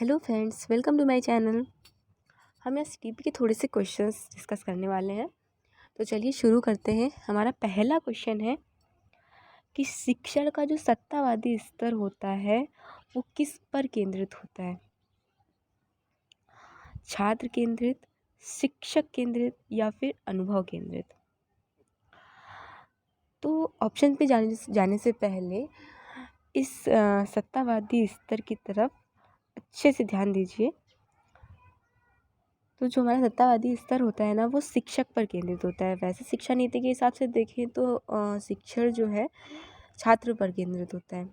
Hello friends, welcome to my channel. हम यहाँ CTP के थोड़े से क्वेश्चंस डिस्कस करने वाले हैं। तो चलिए शुरू करते हैं। हमारा पहला क्वेश्चन है कि शिक्षण का जो सत्तावादी स्तर होता है वो किस पर केंद्रित होता है? छात्र केंद्रित, शिक्षक केंद्रित या फिर अनुभव केंद्रित? तो ऑप्शन पे जाने से पहले इस सत्तावादी स्तर की तरफ अच्छे से ध्यान दीजिए। तो जो हमारा सत्तावादी स्तर होता है ना, वो शिक्षक पर केंद्रित होता है। वैसे शिक्षा नीति के हिसाब से देखें तो शिक्षण जो है छात्र पर केंद्रित होता है,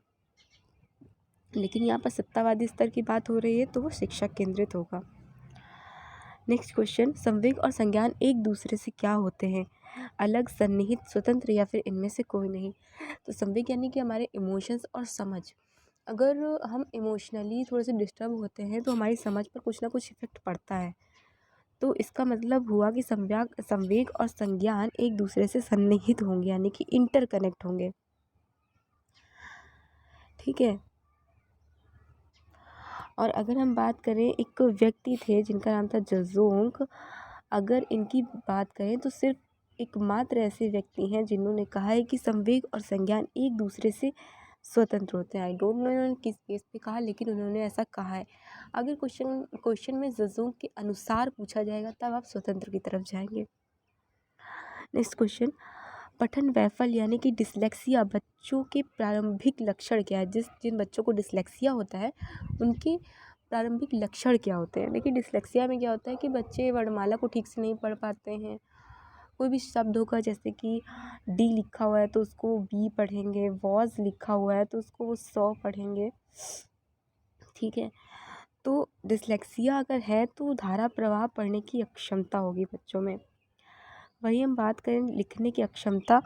लेकिन यहाँ पर सत्तावादी स्तर की बात हो रही है तो वो शिक्षक केंद्रित होगा। नेक्स्ट क्वेश्चन, संवेग और संज्ञान एक दूसरे से क्या होते हैं? अलग, सन्निहित, स्वतंत्र या फिर इनमें से कोई नहीं? तो संवेग यानी कि हमारे इमोशंस और समझ। अगर हम इमोशनली थोड़े से डिस्टर्ब होते हैं तो हमारी समझ पर कुछ ना कुछ इफेक्ट पड़ता है। तो इसका मतलब हुआ कि संवेग और संज्ञान एक दूसरे से सन्निहित होंगे, यानी कि इंटरकनेक्ट होंगे। ठीक है। और अगर हम बात करें, एक व्यक्ति थे जिनका नाम था जजोंग। अगर इनकी बात करें तो सिर्फ एकमात्र ऐसे व्यक्ति हैं जिन्होंने कहा है कि संवेग और संज्ञान एक दूसरे से स्वतंत्र होते हैं। आई डोंट नो उन्होंने किस बेस पे कहा, लेकिन उन्होंने ऐसा कहा है। अगर क्वेश्चन में जजोंग के अनुसार पूछा जाएगा तब आप स्वतंत्र की तरफ जाएंगे। नेक्स्ट क्वेश्चन, पठन वैफल्य यानी कि डिसलेक्सिया बच्चों के प्रारंभिक लक्षण क्या है? जिन बच्चों को डिसलेक्सिया होता है उनके प्रारंभिक लक्षण क्या होते हैं? देखिए, डिसलेक्सिया में क्या होता है कि बच्चे वर्णमाला को ठीक से नहीं पढ़ पाते हैं। कोई भी शब्द होगा, जैसे कि डी लिखा हुआ है तो उसको बी पढ़ेंगे, वॉज लिखा हुआ है तो उसको वो सौ पढ़ेंगे। ठीक है। तो डिसलेक्सिया अगर है तो धारा प्रवाह पढ़ने की अक्षमता होगी बच्चों में। वही हम बात करें लिखने की अक्षमता,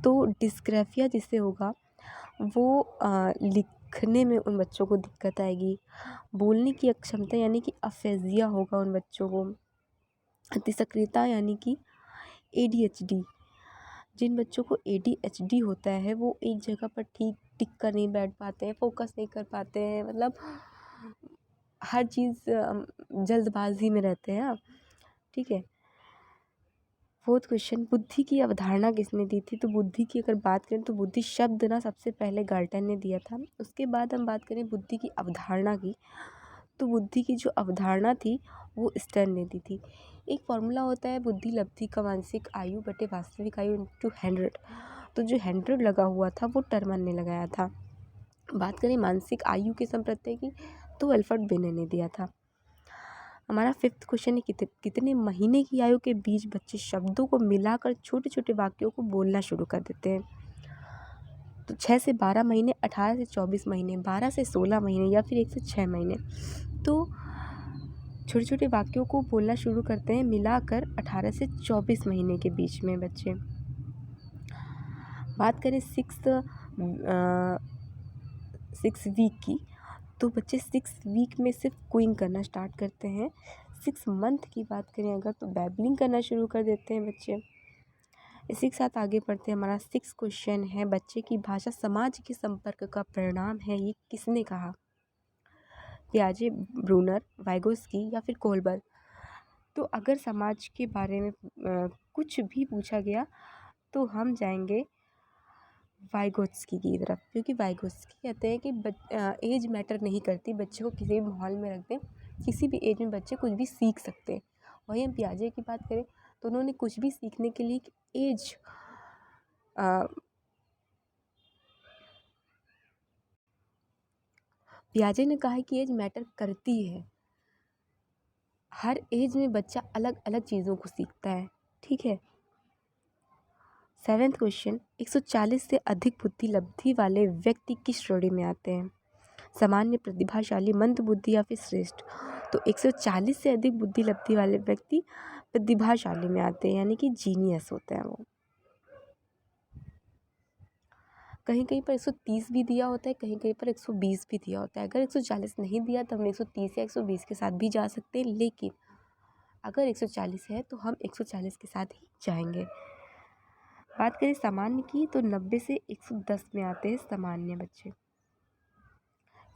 तो डिस्ग्राफिया जिससे होगा वो लिखने में उन बच्चों को दिक्कत आएगी। बोलने की अक्षमता यानी कि अफेजिया होगा उन बच्चों को। अतिसक्रियता यानी कि ADHD। जिन बच्चों को ADHD होता है वो एक जगह पर ठीक टिक कर नहीं बैठ पाते हैं, फोकस नहीं कर पाते हैं, मतलब हर चीज़ जल्दबाजी में रहते हैं। ठीक है। फोर्थ क्वेश्चन, बुद्धि की अवधारणा किसने दी थी? तो बुद्धि की अगर बात करें तो बुद्धि शब्द ना सबसे पहले गाल्टन ने दिया था। उसके बाद हम बात करें बुद्धि की अवधारणा की, तो बुद्धि की जो अवधारणा थी वो स्टर्न ने दी थी। एक फॉर्मूला होता है बुद्धि लब्धि का मानसिक आयु बटे वास्तविक आयु इंटू 100। तो जो 100 लगा हुआ था वो टर्मन ने लगाया था। बात करें मानसिक आयु के संप्रत्यय की तो अल्फ्रेड बिने ने दिया था। हमारा फिफ्थ क्वेश्चन है, कितने महीने की आयु के बीच बच्चे शब्दों को मिलाकर छोटे छोटे वाक्यों को बोलना शुरू कर देते हैं? तो 6 से 12 महीने, 18 से 24 महीने, 12 से 16 महीने या फिर 1 से 6 महीने। तो छोटे छोटे वाक्यों को बोलना शुरू करते हैं मिलाकर 18 से 24 महीने के बीच में बच्चे। बात करें सिक्स वीक की, तो बच्चे 6 वीक में सिर्फ क्विंग करना स्टार्ट करते हैं। 6 मंथ की बात करें अगर तो बैबलिंग करना शुरू कर देते हैं बच्चे। इसी के साथ आगे बढ़ते हैं। हमारा 6 क्वेश्चन है, बच्चे की भाषा समाज के संपर्क का परिणाम है, ये किसने कहा? पियाजे, ब्रूनर, वाइगोस्की या फिर कोहलबर? तो अगर समाज के बारे में कुछ भी पूछा गया तो हम जाएंगे वाइगोत्स्की की तरफ, क्योंकि वाइगोत्स्की कहते हैं कि एज मैटर नहीं करती, बच्चे को किसी भी माहौल में रख दें, किसी भी एज में बच्चे कुछ भी सीख सकते हैं। वहीं हम पियाजे की बात करें तो उन्होंने कुछ भी सीखने के लिए एज पियाजे ने कहा है कि एज मैटर करती है। हर एज में बच्चा अलग अलग चीज़ों को सीखता है। ठीक है। 7th क्वेश्चन, 140 से अधिक बुद्धि लब्धि वाले व्यक्ति किस श्रेणी में आते हैं? सामान्य, प्रतिभाशाली, मंद बुद्धि या फिर श्रेष्ठ? तो 140 से अधिक बुद्धि लब्धि वाले व्यक्ति प्रतिभाशाली में आते हैं, यानी कि जीनियस होते हैं वो। कहीं कहीं पर 130 भी दिया होता है, कहीं कहीं पर 120 भी दिया होता है। अगर 140 नहीं दिया तो हम 130 या 120 के साथ भी जा सकते हैं, लेकिन अगर 140 है तो हम 140 के साथ ही जाएंगे। बात करें सामान्य की तो 90 से 110 में आते हैं सामान्य बच्चे।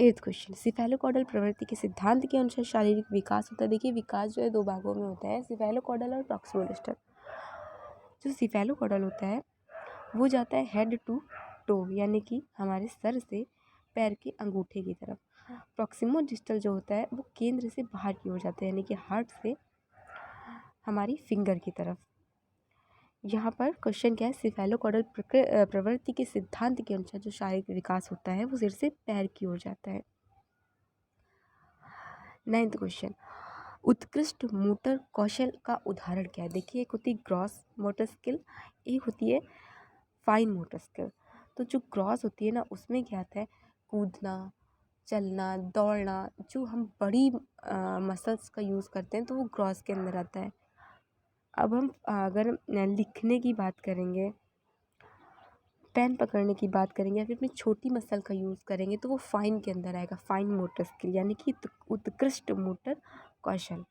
8th क्वेश्चन, सिफेलोकॉडल प्रवृत्ति के सिद्धांत के अनुसार शारीरिक विकास होता है। देखिए विकास जो है दो भागों में होता है, सिफेलोकॉडल और प्रॉक्सिमल डिस्टल। जो सिफेलोकॉडल होता है वो जाता है हेड टू टो, यानी कि हमारे सर से पैर के अंगूठे की तरफ। प्रॉक्सिमल डिस्टल जो होता है वो केंद्र से बाहर की ओर जाता है, यानी कि हार्ट से हमारी फिंगर की तरफ। यहाँ पर क्वेश्चन क्या है, सिफेलोकॉडल प्रवृत्ति के सिद्धांत के अनुसार जो शारीरिक विकास होता है वो सिर से पैर की ओर जाता है। 9th क्वेश्चन, उत्कृष्ट मोटर कौशल का उदाहरण क्या है। देखिए एक होती है ग्रॉस मोटर स्किल, एक होती है फाइन मोटर स्किल। तो जो ग्रॉस होती है ना उसमें क्या आता है, कूदना, चलना, दौड़ना, जो हम बड़ी मसल्स का यूज़ करते हैं तो वो ग्रॉस के अंदर आता है। अब हम अगर लिखने की बात करेंगे, पेन पकड़ने की बात करेंगे या फिर अपनी छोटी मसल का यूज़ करेंगे तो वो फाइन के अंदर आएगा, फाइन मोटर स्किल, यानी कि उत्कृष्ट मोटर कौशल।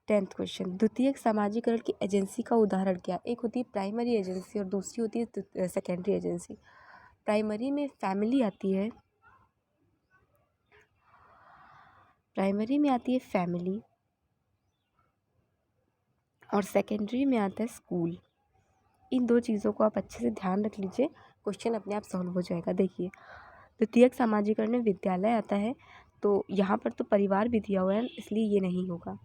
10th क्वेश्चन, द्वितीयक समाजीकरण की एजेंसी का उदाहरण क्या। एक होती है प्राइमरी एजेंसी और दूसरी होती है सेकेंडरी एजेंसी। प्राइमरी में फैमिली आती है, प्राइमरी में आती है फैमिली और सेकेंडरी में आता है स्कूल। इन दो चीज़ों को आप अच्छे से ध्यान रख लीजिए, क्वेश्चन अपने आप सॉल्व हो जाएगा। देखिए द्वितीयक समाजीकरण में विद्यालय आता है, तो यहाँ पर तो परिवार भी दिया हुआ है इसलिए ये नहीं होगा।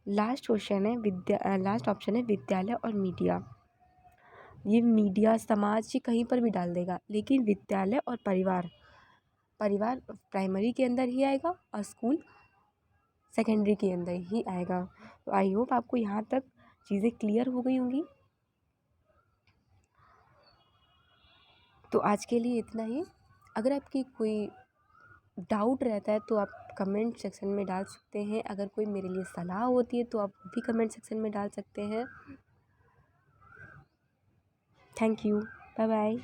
लास्ट क्वेश्चन है लास्ट ऑप्शन है विद्यालय और मीडिया। ये मीडिया समाज ये कहीं पर भी डाल देगा, लेकिन विद्यालय और परिवार प्राइमरी के अंदर ही आएगा और स्कूल सेकेंडरी के अंदर ही आएगा। तो आई होप आपको यहाँ तक चीज़ें क्लियर हो गई होंगी। तो आज के लिए इतना ही। अगर आपकी कोई डाउट रहता है तो आप कमेंट सेक्शन में डाल सकते हैं। अगर कोई मेरे लिए सलाह होती है तो आप भी कमेंट सेक्शन में डाल सकते हैं। Thank you, bye bye.